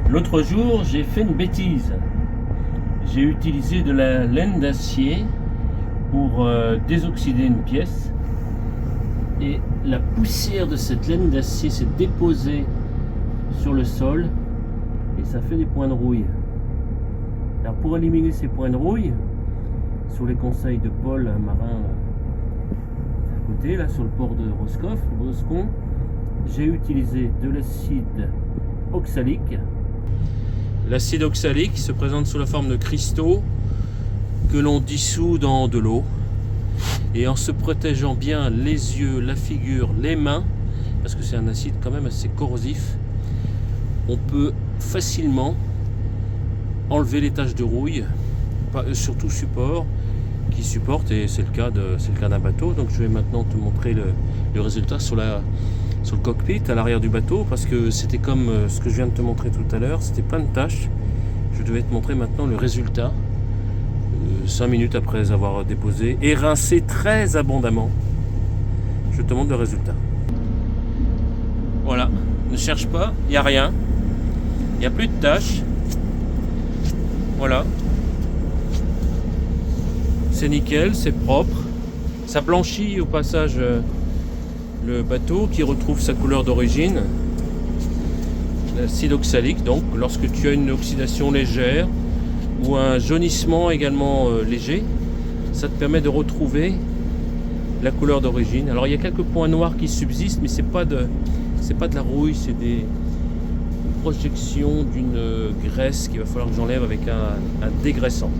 L'autre jour, j'ai fait une bêtise. J'ai utilisé de la laine d'acier pour désoxyder une pièce. Et la poussière de cette laine d'acier s'est déposée sur le sol et ça fait des points de rouille. Alors pour éliminer ces points de rouille, sur les conseils de Paul, un marin à côté, là sur le port de Roscoff, Boscon, j'ai utilisé de l'acide oxalique. L'acide oxalique se présente sous la forme de cristaux que l'on dissout dans de l'eau. Et en se protégeant bien les yeux, la figure, les mains, parce que c'est un acide quand même assez corrosif, on peut facilement enlever les taches de rouille, surtout support, qui supporte, et c'est le cas d'un bateau. Donc je vais maintenant te montrer le résultat sur le cockpit, à l'arrière du bateau, parce que c'était comme ce que je viens de te montrer tout à l'heure, c'était plein de taches. Je devais te montrer maintenant le résultat, 5 minutes après avoir déposé et rincé très abondamment. Je te montre le résultat. Voilà, ne cherche pas, il n'y a rien, il n'y a plus de taches. Voilà, c'est nickel, c'est propre, ça blanchit au passage le bateau qui retrouve sa couleur d'origine. L'acide oxalique, donc lorsque tu as une oxydation légère ou un jaunissement également léger, ça te permet de retrouver la couleur d'origine. Alors il y a quelques points noirs qui subsistent, mais c'est pas de la rouille, c'est une projection d'une graisse qu'il va falloir que j'enlève avec un dégraissant.